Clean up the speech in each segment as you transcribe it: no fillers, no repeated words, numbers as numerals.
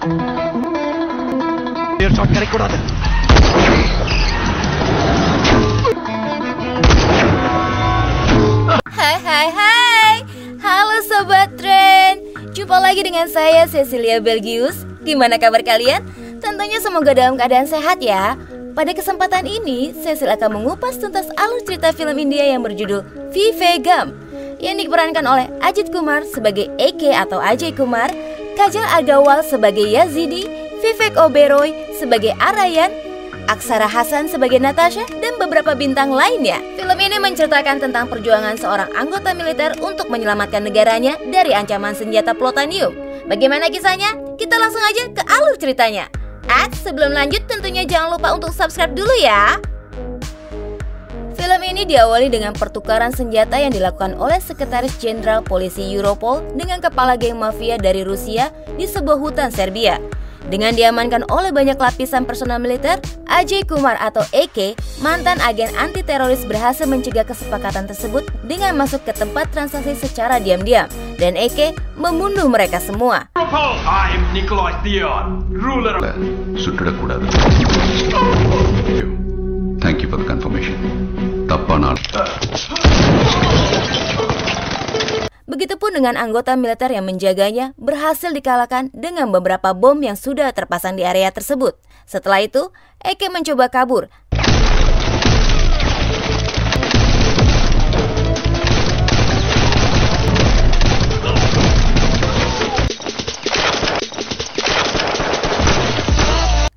Hai, halo Sobat Tren. Jumpa lagi dengan saya Cecilia Belgius. Gimana kabar kalian? Tentunya semoga dalam keadaan sehat ya. Pada kesempatan ini, Cecil akan mengupas tuntas alur cerita film India yang berjudul Vivegam, yang diperankan oleh Ajit Kumar sebagai Eke atau Ajay Kumar, Kajal Agrawal sebagai Yazidi, Vivek Oberoi sebagai Aryan, Aksara Hasan sebagai Natasha, dan beberapa bintang lainnya. Film ini menceritakan tentang perjuangan seorang anggota militer untuk menyelamatkan negaranya dari ancaman senjata plutonium. Bagaimana kisahnya? Kita langsung aja ke alur ceritanya. Sebelum lanjut tentunya jangan lupa untuk subscribe dulu ya. Film ini diawali dengan pertukaran senjata yang dilakukan oleh Sekretaris Jenderal Polisi Europol dengan kepala geng mafia dari Rusia di sebuah hutan Serbia. Dengan diamankan oleh banyak lapisan personel militer, Ajay Kumar atau Eke, mantan agen anti-teroris, berhasil mencegah kesepakatan tersebut dengan masuk ke tempat transaksi secara diam-diam. Dan Eke membunuh mereka semua. I'm Nikolai Dion, ruler. சுற்றிடக்கூடாது. Thank you for the confirmation. தப்பானால். Begitupun dengan anggota militer yang menjaganya berhasil dikalahkan dengan beberapa bom yang sudah terpasang di area tersebut. Setelah itu, Eke mencoba kabur.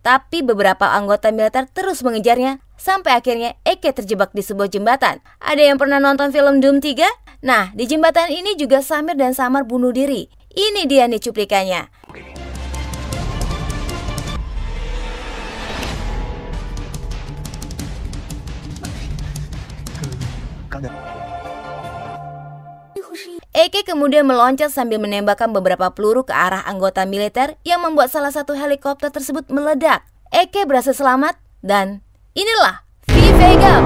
Tapi beberapa anggota militer terus mengejarnya, sampai akhirnya Eke terjebak di sebuah jembatan. Ada yang pernah nonton film Doom 3? Nah, di jembatan ini juga Samir dan Samar bunuh diri. Ini dia nih cuplikannya. Eke kemudian meloncat sambil menembakkan beberapa peluru ke arah anggota militer yang membuat salah satu helikopter tersebut meledak. Eke berhasil selamat dan inilah Vivegam.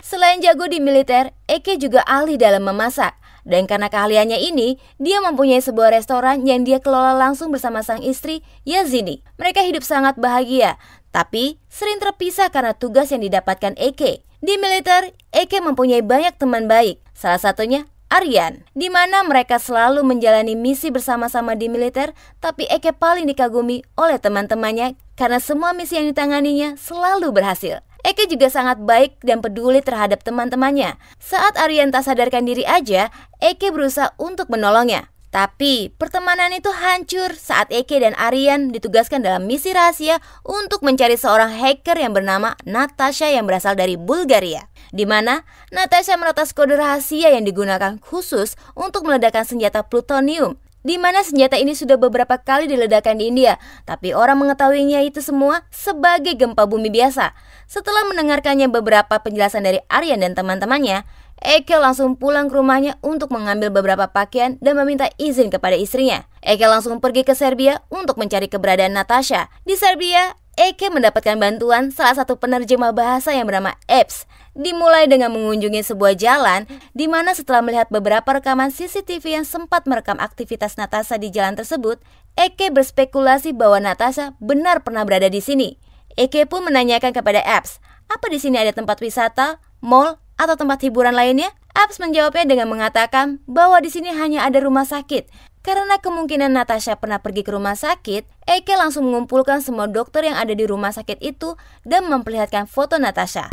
Selain jago di militer, Eke juga ahli dalam memasak. Dan karena keahliannya ini, dia mempunyai sebuah restoran yang dia kelola langsung bersama sang istri, Yazidi. Mereka hidup sangat bahagia, tapi sering terpisah karena tugas yang didapatkan Eke. Di militer, Eke mempunyai banyak teman baik, salah satunya Aryan, di mana mereka selalu menjalani misi bersama-sama di militer, tapi Eke paling dikagumi oleh teman-temannya karena semua misi yang ditanganinya selalu berhasil. Eke juga sangat baik dan peduli terhadap teman-temannya. Saat Aryan tak sadarkan diri aja, Eke berusaha untuk menolongnya. Tapi pertemanan itu hancur saat Eke dan Aryan ditugaskan dalam misi rahasia untuk mencari seorang hacker yang bernama Natasha yang berasal dari Bulgaria. Di mana Natasha meretas kode rahasia yang digunakan khusus untuk meledakkan senjata plutonium. Di mana senjata ini sudah beberapa kali diledakkan di India, tapi orang mengetahuinya itu semua sebagai gempa bumi biasa. Setelah mendengarkannya beberapa penjelasan dari Aryan dan teman-temannya, Eke langsung pulang ke rumahnya untuk mengambil beberapa pakaian dan meminta izin kepada istrinya. Eke langsung pergi ke Serbia untuk mencari keberadaan Natasha. Di Serbia, Eke mendapatkan bantuan salah satu penerjemah bahasa yang bernama Eps. Dimulai dengan mengunjungi sebuah jalan, di mana setelah melihat beberapa rekaman CCTV yang sempat merekam aktivitas Natasha di jalan tersebut, Eke berspekulasi bahwa Natasha benar pernah berada di sini. Eke pun menanyakan kepada Eps, apa di sini ada tempat wisata, mall, atau tempat hiburan lainnya? Eps menjawabnya dengan mengatakan bahwa di sini hanya ada rumah sakit. Karena kemungkinan Natasha pernah pergi ke rumah sakit, Eke langsung mengumpulkan semua dokter yang ada di rumah sakit itu dan memperlihatkan foto Natasha.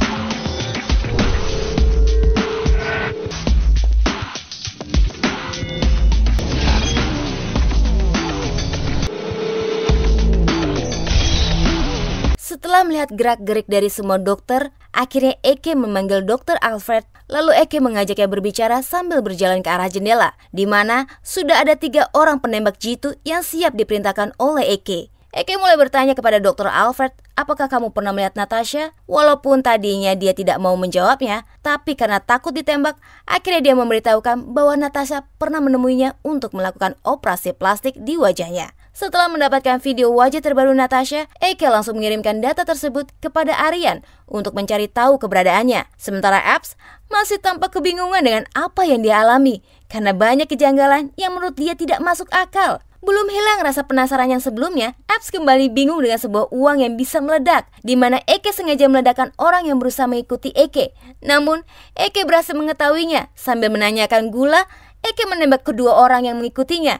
Setelah melihat gerak-gerik dari semua dokter, akhirnya Eke memanggil Dr. Alfred. Lalu Eke mengajaknya berbicara sambil berjalan ke arah jendela, di mana sudah ada 3 orang penembak jitu yang siap diperintahkan oleh Eke. Eke mulai bertanya kepada Dr. Alfred, apakah kamu pernah melihat Natasha? Walaupun tadinya dia tidak mau menjawabnya, tapi karena takut ditembak, akhirnya dia memberitahukan bahwa Natasha pernah menemuinya untuk melakukan operasi plastik di wajahnya. Setelah mendapatkan video wajah terbaru Natasha, Eke langsung mengirimkan data tersebut kepada Aryan untuk mencari tahu keberadaannya. Sementara Eps masih tampak kebingungan dengan apa yang dia alami karena banyak kejanggalan yang menurut dia tidak masuk akal. Belum hilang rasa penasaran yang sebelumnya, Epps kembali bingung dengan sebuah uang yang bisa meledak, di mana Eke sengaja meledakkan orang yang berusaha mengikuti Eke. Namun, Eke berhasil mengetahuinya. Sambil menanyakan gula, Eke menembak kedua orang yang mengikutinya.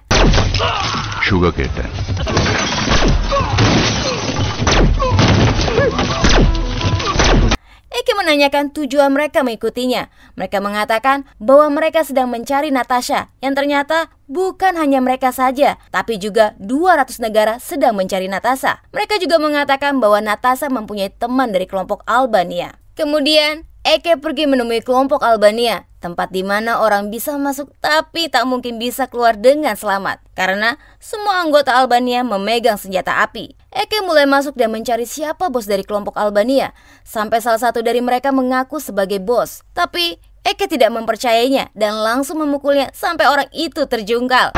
Sugar கேட்டேன். Eke menanyakan tujuan mereka mengikutinya. Mereka mengatakan bahwa mereka sedang mencari Natasha, yang ternyata bukan hanya mereka saja, tapi juga 200 negara sedang mencari Natasha. Mereka juga mengatakan bahwa Natasha mempunyai teman dari kelompok Albania. Kemudian, Eke pergi menemui kelompok Albania, tempat di mana orang bisa masuk tapi tak mungkin bisa keluar dengan selamat, karena semua anggota Albania memegang senjata api. Eke mulai masuk dan mencari siapa bos dari kelompok Albania, sampai salah satu dari mereka mengaku sebagai bos. Tapi Eke tidak mempercayainya dan langsung memukulnya sampai orang itu terjungkal.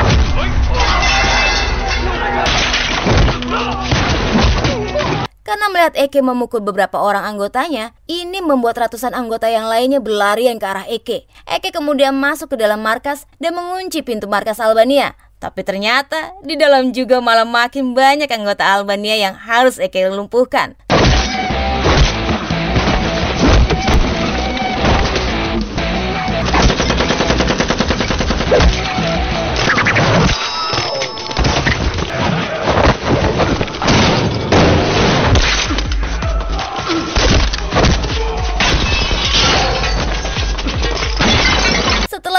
Karena melihat Eke memukul beberapa orang anggotanya, ini membuat ratusan anggota yang lainnya berlarian ke arah Eke. Eke kemudian masuk ke dalam markas dan mengunci pintu markas Albania. Tapi ternyata di dalam juga malah makin banyak anggota Albania yang harus Eke lumpuhkan.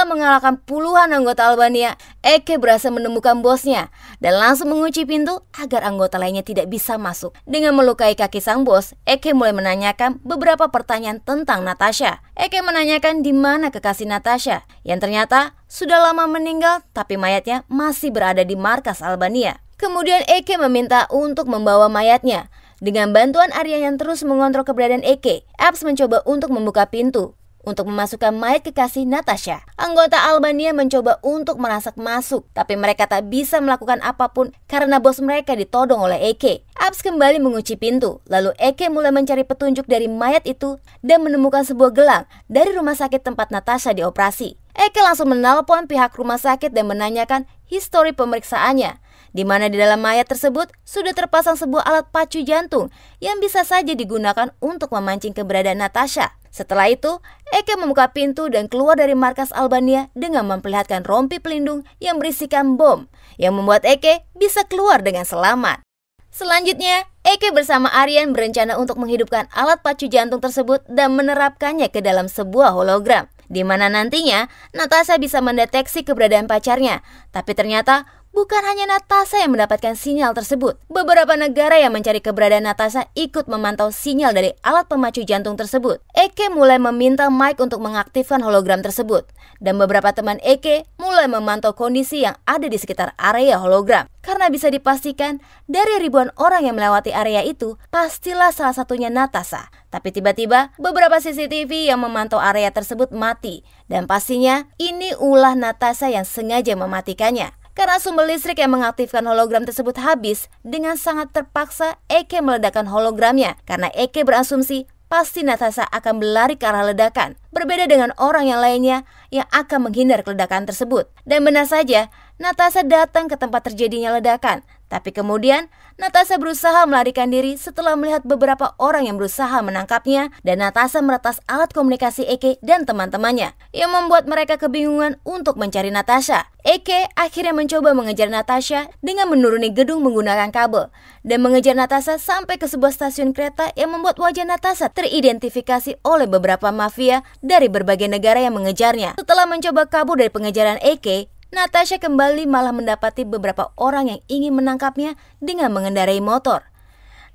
Mengalahkan puluhan anggota Albania, Eke berhasil menemukan bosnya dan langsung mengunci pintu agar anggota lainnya tidak bisa masuk. Dengan melukai kaki sang bos, Eke mulai menanyakan beberapa pertanyaan tentang Natasha. Eke menanyakan di mana kekasih Natasha, yang ternyata sudah lama meninggal tapi mayatnya masih berada di markas Albania. Kemudian Eke meminta untuk membawa mayatnya. Dengan bantuan Arya yang terus mengontrol keberadaan Eke, Epps mencoba untuk membuka pintu untuk memasukkan mayat kekasih Natasha. Anggota Albania mencoba untuk merangsak masuk, tapi mereka tak bisa melakukan apapun karena bos mereka ditodong oleh Eke. Epps kembali mengunci pintu, lalu Eke mulai mencari petunjuk dari mayat itu dan menemukan sebuah gelang dari rumah sakit tempat Natasha dioperasi. Eke langsung menelpon pihak rumah sakit dan menanyakan histori pemeriksaannya, di mana di dalam mayat tersebut sudah terpasang sebuah alat pacu jantung yang bisa saja digunakan untuk memancing keberadaan Natasha. Setelah itu, Eke membuka pintu dan keluar dari markas Albania dengan memperlihatkan rompi pelindung yang berisikan bom, yang membuat Eke bisa keluar dengan selamat. Selanjutnya, Eke bersama Aryan berencana untuk menghidupkan alat pacu jantung tersebut dan menerapkannya ke dalam sebuah hologram, di mana nantinya Natasha bisa mendeteksi keberadaan pacarnya. Tapi ternyata bukan hanya Natasha yang mendapatkan sinyal tersebut. Beberapa negara yang mencari keberadaan Natasha ikut memantau sinyal dari alat pemacu jantung tersebut. Eke mulai meminta Mike untuk mengaktifkan hologram tersebut, dan beberapa teman Eke mulai memantau kondisi yang ada di sekitar area hologram. Karena bisa dipastikan dari ribuan orang yang melewati area itu, pastilah salah satunya Natasha. Tapi tiba-tiba beberapa CCTV yang memantau area tersebut mati, dan pastinya ini ulah Natasha yang sengaja mematikannya. Karena sumber listrik yang mengaktifkan hologram tersebut habis, dengan sangat terpaksa Eke meledakkan hologramnya karena Eke berasumsi pasti Natasha akan berlari ke arah ledakan, berbeda dengan orang yang lainnya yang akan menghindar ledakan tersebut. Dan benar saja, Natasha datang ke tempat terjadinya ledakan. Tapi kemudian Natasha berusaha melarikan diri setelah melihat beberapa orang yang berusaha menangkapnya, dan Natasha meretas alat komunikasi Eke dan teman-temannya, yang membuat mereka kebingungan untuk mencari Natasha. Eke akhirnya mencoba mengejar Natasha dengan menuruni gedung menggunakan kabel dan mengejar Natasha sampai ke sebuah stasiun kereta, yang membuat wajah Natasha teridentifikasi oleh beberapa mafia dari berbagai negara yang mengejarnya. Setelah mencoba kabur dari pengejaran Eke, Natasha kembali malah mendapati beberapa orang yang ingin menangkapnya dengan mengendarai motor.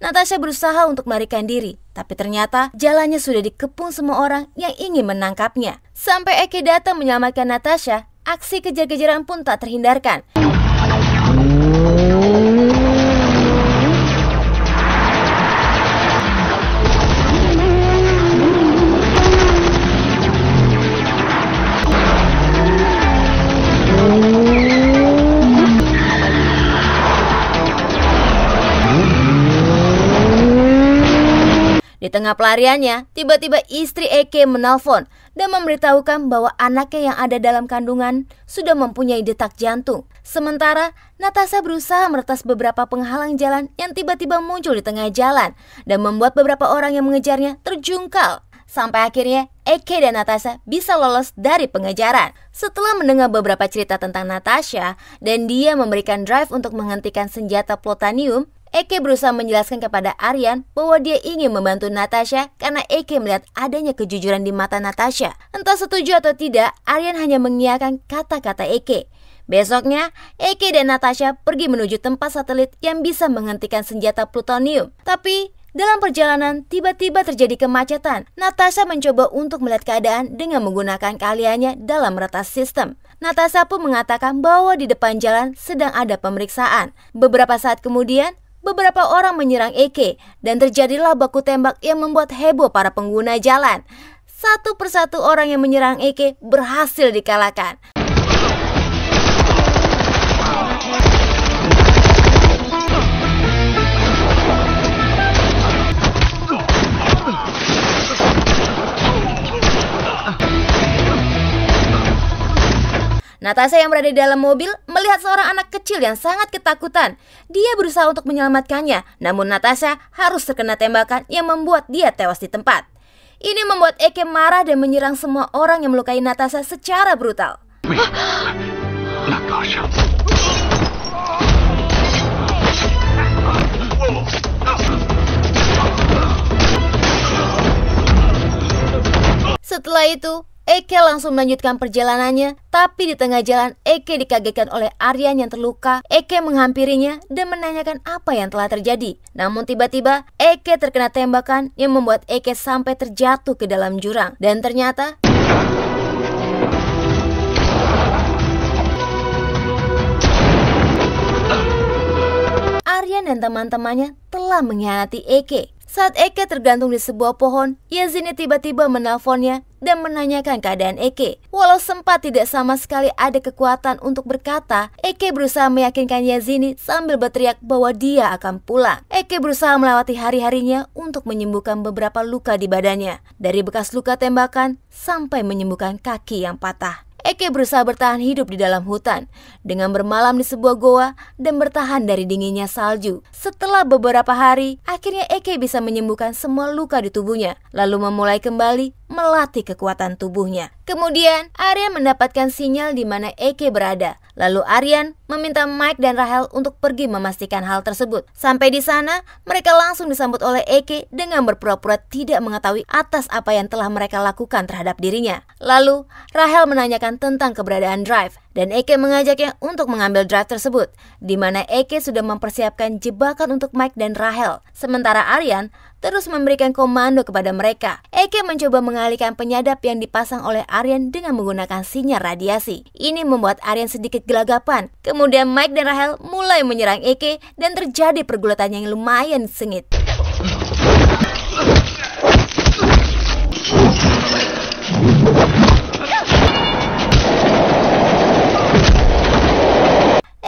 Natasha berusaha untuk melarikan diri, tapi ternyata jalannya sudah dikepung semua orang yang ingin menangkapnya. Sampai Eke datang menyelamatkan Natasha, aksi kejar-kejaran pun tak terhindarkan. Di tengah pelariannya, tiba-tiba istri Eke menelpon dan memberitahukan bahwa anaknya yang ada dalam kandungan sudah mempunyai detak jantung. Sementara Natasha berusaha meretas beberapa penghalang jalan yang tiba-tiba muncul di tengah jalan dan membuat beberapa orang yang mengejarnya terjungkal. Sampai akhirnya Eke dan Natasha bisa lolos dari pengejaran. Setelah mendengar beberapa cerita tentang Natasha dan dia memberikan drive untuk menghentikan senjata plutonium, Eke berusaha menjelaskan kepada Aryan bahwa dia ingin membantu Natasha karena Eke melihat adanya kejujuran di mata Natasha. Entah setuju atau tidak, Aryan hanya mengiyakan kata-kata Eke. Besoknya, Eke dan Natasha pergi menuju tempat satelit yang bisa menghentikan senjata plutonium. Tapi dalam perjalanan, tiba-tiba terjadi kemacetan. Natasha mencoba untuk melihat keadaan dengan menggunakan keahliannya dalam meretas sistem. Natasha pun mengatakan bahwa di depan jalan sedang ada pemeriksaan. Beberapa saat kemudian, beberapa orang menyerang Eke dan terjadilah baku tembak yang membuat heboh para pengguna jalan. Satu persatu orang yang menyerang Eke berhasil dikalahkan. Natasha yang berada di dalam mobil melihat seorang anak kecil yang sangat ketakutan. Dia berusaha untuk menyelamatkannya, namun Natasha harus terkena tembakan yang membuat dia tewas di tempat. Ini membuat Eke marah dan menyerang semua orang yang melukai Natasha secara brutal. Natasha. Setelah itu, Eke langsung melanjutkan perjalanannya, tapi di tengah jalan Eke dikagetkan oleh Aryan yang terluka. Eke menghampirinya dan menanyakan apa yang telah terjadi. Namun tiba-tiba Eke terkena tembakan yang membuat Eke sampai terjatuh ke dalam jurang. Dan ternyata Aryan dan teman-temannya telah mengkhianati Eke. Saat Eke tergantung di sebuah pohon, Yazini tiba-tiba menelponnya dan menanyakan keadaan Eke. Walau sempat tidak sama sekali ada kekuatan untuk berkata, Eke berusaha meyakinkan Yazini sambil berteriak bahwa dia akan pulang. Eke berusaha melewati hari-harinya untuk menyembuhkan beberapa luka di badannya, dari bekas luka tembakan sampai menyembuhkan kaki yang patah. Eke berusaha bertahan hidup di dalam hutan dengan bermalam di sebuah goa dan bertahan dari dinginnya salju. Setelah beberapa hari, akhirnya Eke bisa menyembuhkan semua luka di tubuhnya, lalu memulai kembali melatih kekuatan tubuhnya. Kemudian, Aryan mendapatkan sinyal di mana Eke berada. Lalu Aryan meminta Mike dan Rahel untuk pergi memastikan hal tersebut. Sampai di sana, mereka langsung disambut oleh Eke dengan berpura-pura tidak mengetahui atas apa yang telah mereka lakukan terhadap dirinya. Lalu, Rahel menanyakan tentang keberadaan Drive, dan Eke mengajaknya untuk mengambil Drive tersebut, di mana Eke sudah mempersiapkan jebakan untuk Mike dan Rahel. Sementara Aryan terus memberikan komando kepada mereka. Eke mencoba mengalihkan penyadap yang dipasang oleh Aryan dengan menggunakan sinyal radiasi. Ini membuat Aryan sedikit gelagapan. Kemudian Mike dan Rahel mulai menyerang Eke dan terjadi pergulatan yang lumayan sengit.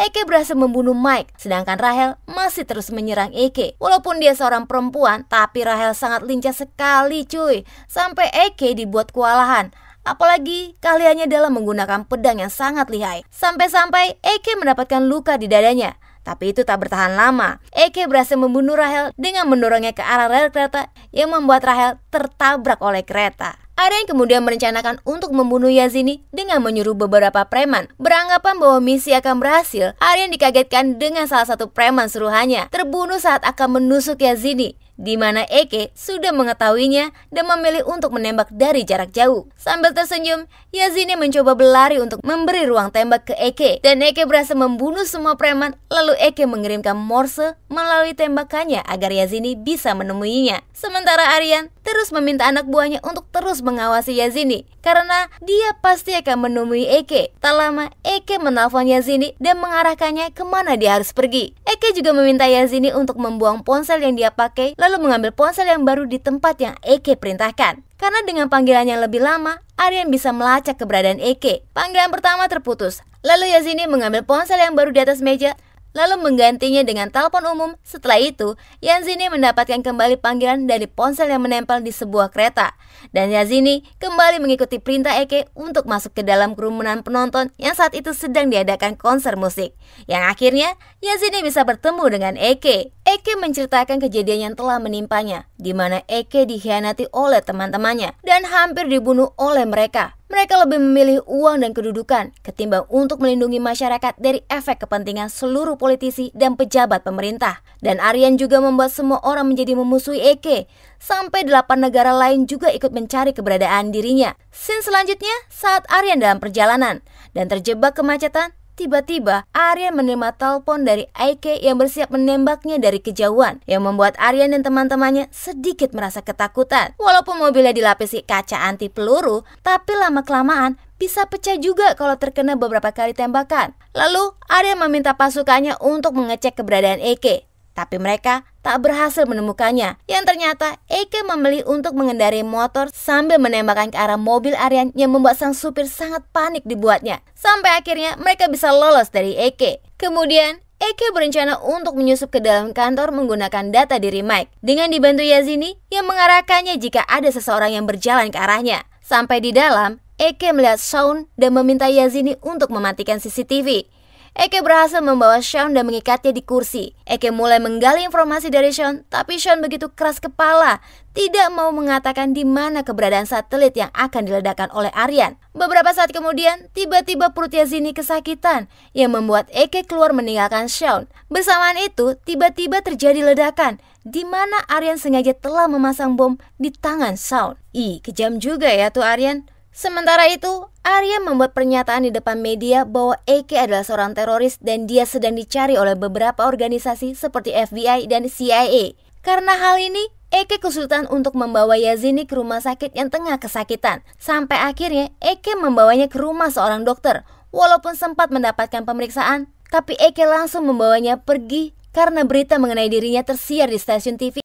Eke berhasil membunuh Mike, sedangkan Rahel masih terus menyerang Eke. Walaupun dia seorang perempuan, tapi Rahel sangat lincah sekali cuy. Sampai Eke dibuat kewalahan. Apalagi keahliannya dalam menggunakan pedang yang sangat lihai. Sampai-sampai Eke mendapatkan luka di dadanya. Tapi itu tak bertahan lama. Eke berhasil membunuh Rahel dengan mendorongnya ke arah rel kereta yang membuat Rahel tertabrak oleh kereta. Aryan kemudian merencanakan untuk membunuh Yazini dengan menyuruh beberapa preman. Beranggapan bahwa misi akan berhasil, Aryan dikagetkan dengan salah satu preman suruhannya terbunuh saat akan menusuk Yazini, di mana Eke sudah mengetahuinya dan memilih untuk menembak dari jarak jauh. Sambil tersenyum, Yazini mencoba berlari untuk memberi ruang tembak ke Eke, dan Eke berhasil membunuh semua preman. Lalu Eke mengirimkan Morse melalui tembakannya agar Yazini bisa menemuinya. Sementara Aryan terus meminta anak buahnya untuk terus mengawasi Yazini karena dia pasti akan menemui Eke. Tak lama, Eke menelpon Yazini dan mengarahkannya kemana dia harus pergi. Eke juga meminta Yazini untuk membuang ponsel yang dia pakai, lalu mengambil ponsel yang baru di tempat yang Eke perintahkan. Karena dengan panggilan yang lebih lama, Aryan bisa melacak keberadaan Eke. Panggilan pertama terputus. Lalu Yazini mengambil ponsel yang baru di atas meja lalu menggantinya dengan telepon umum. Setelah itu, Yazini mendapatkan kembali panggilan dari ponsel yang menempel di sebuah kereta. Dan Yazini kembali mengikuti perintah Eke untuk masuk ke dalam kerumunan penonton yang saat itu sedang diadakan konser musik. Yang akhirnya, Yazini bisa bertemu dengan Eke. Eke menceritakan kejadian yang telah menimpanya, di mana Eke dikhianati oleh teman-temannya dan hampir dibunuh oleh mereka. Mereka lebih memilih uang dan kedudukan ketimbang untuk melindungi masyarakat dari efek kepentingan seluruh politisi dan pejabat pemerintah. Dan Aryan juga membuat semua orang menjadi memusuhi Eke. Sampai 8 negara lain juga ikut mencari keberadaan dirinya. Scene selanjutnya saat Aryan dalam perjalanan dan terjebak kemacetan. Tiba-tiba, Aryan menerima telepon dari Eke yang bersiap menembaknya dari kejauhan, yang membuat Aryan dan teman-temannya sedikit merasa ketakutan. Walaupun mobilnya dilapisi kaca anti peluru, tapi lama-kelamaan bisa pecah juga kalau terkena beberapa kali tembakan. Lalu, Aryan meminta pasukannya untuk mengecek keberadaan Eke. Tapi mereka tak berhasil menemukannya. Yang ternyata Eke memilih untuk mengendarai motor sambil menembakkan ke arah mobil Aryan yang membuat sang supir sangat panik dibuatnya. Sampai akhirnya mereka bisa lolos dari Eke. Kemudian Eke berencana untuk menyusup ke dalam kantor menggunakan data diri Mike dengan dibantu Yazini yang mengarahkannya jika ada seseorang yang berjalan ke arahnya. Sampai di dalam, Eke melihat Shaun dan meminta Yazini untuk mematikan CCTV. Eke berhasil membawa Shaun dan mengikatnya di kursi. Eke mulai menggali informasi dari Shaun, tapi Shaun begitu keras kepala, tidak mau mengatakan di mana keberadaan satelit yang akan diledakkan oleh Aryan. Beberapa saat kemudian, tiba-tiba perut Yazini kesakitan, yang membuat Eke keluar meninggalkan Shaun. Bersamaan itu, tiba-tiba terjadi ledakan, di mana Aryan sengaja telah memasang bom di tangan Shaun. Kejam juga ya tuh Aryan. Sementara itu, Aryan membuat pernyataan di depan media bahwa Eke adalah seorang teroris dan dia sedang dicari oleh beberapa organisasi seperti FBI dan CIA. Karena hal ini, Eke kesulitan untuk membawa Yazini ke rumah sakit yang tengah kesakitan. Sampai akhirnya Eke membawanya ke rumah seorang dokter. Walaupun sempat mendapatkan pemeriksaan, tapi Eke langsung membawanya pergi karena berita mengenai dirinya tersiar di stasiun TV.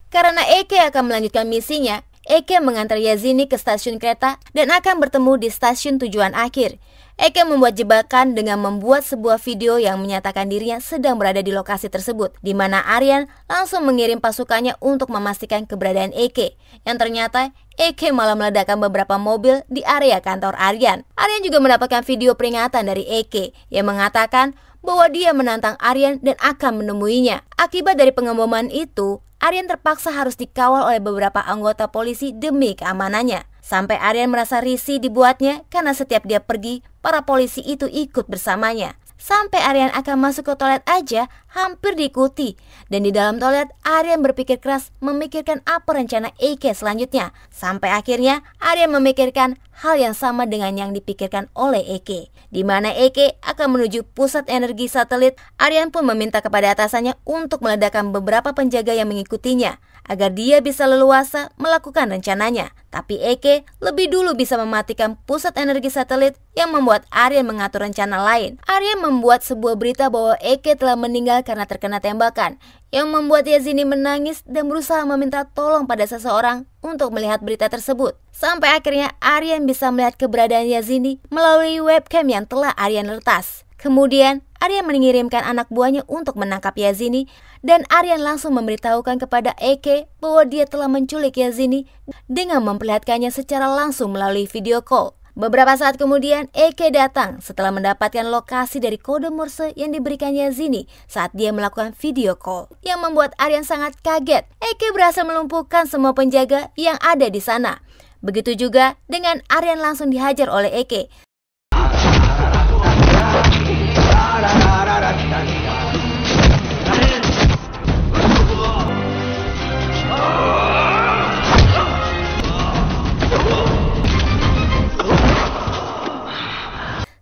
Karena Eke akan melanjutkan misinya, Eke mengantar Yazini ke stasiun kereta dan akan bertemu di stasiun tujuan akhir. Eke membuat jebakan dengan membuat sebuah video yang menyatakan dirinya sedang berada di lokasi tersebut, di mana Aryan langsung mengirim pasukannya untuk memastikan keberadaan Eke. Yang ternyata Eke malah meledakkan beberapa mobil di area kantor Aryan. Aryan juga mendapatkan video peringatan dari Eke yang mengatakan bahwa dia menantang Aryan dan akan menemuinya. Akibat dari pengeboman itu, Aryan terpaksa harus dikawal oleh beberapa anggota polisi demi keamanannya. Sampai Aryan merasa risih dibuatnya karena setiap dia pergi, para polisi itu ikut bersamanya. Sampai Aryan akan masuk ke toilet aja hampir diikuti. Dan di dalam toilet, Aryan berpikir keras memikirkan apa rencana Eke selanjutnya. Sampai akhirnya Aryan memikirkan hal yang sama dengan yang dipikirkan oleh Eke, di mana Eke akan menuju pusat energi satelit. Aryan pun meminta kepada atasannya untuk meledakkan beberapa penjaga yang mengikutinya agar dia bisa leluasa melakukan rencananya. Tapi Eke lebih dulu bisa mematikan pusat energi satelit yang membuat Aryan mengatur rencana lain. Aryan membuat sebuah berita bahwa Eke telah meninggal karena terkena tembakan, yang membuat Yazini menangis dan berusaha meminta tolong pada seseorang untuk melihat berita tersebut. Sampai akhirnya Aryan bisa melihat keberadaan Yazini melalui webcam yang telah Aryan retas. Kemudian Aryan mengirimkan anak buahnya untuk menangkap Yazini, dan Aryan langsung memberitahukan kepada Eke bahwa dia telah menculik Yazini dengan memperlihatkannya secara langsung melalui video call. Beberapa saat kemudian Eke datang setelah mendapatkan lokasi dari kode Morse yang diberikan Yazini saat dia melakukan video call, yang membuat Aryan sangat kaget. Eke berhasil melumpuhkan semua penjaga yang ada di sana. Begitu juga dengan Aryan langsung dihajar oleh Eke.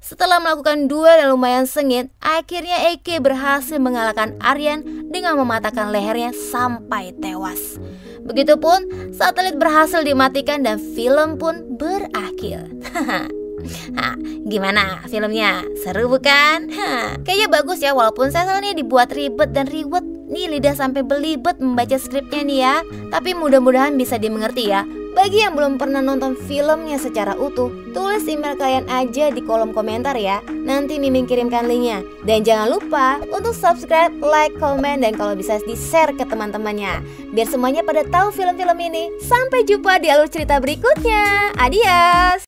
Setelah melakukan duel yang lumayan sengit, akhirnya Eke berhasil mengalahkan Aryan dengan mematahkan lehernya sampai tewas. Begitupun satelit berhasil dimatikan dan film pun berakhir. Gimana filmnya? Seru bukan? Kayaknya bagus ya, walaupun saya nih dibuat ribet dan riwet. Nih lidah sampai belibet membaca skripnya nih ya. Tapi mudah-mudahan bisa dimengerti ya, Bagi yang belum pernah nonton filmnya secara utuh, tulis email kalian aja di kolom komentar ya. Nanti Mimin kirimkan linknya. Dan jangan lupa untuk subscribe, like, komen, dan kalau bisa di-share ke teman-temannya, biar semuanya pada tahu film-film ini. Sampai jumpa di alur cerita berikutnya. Adios.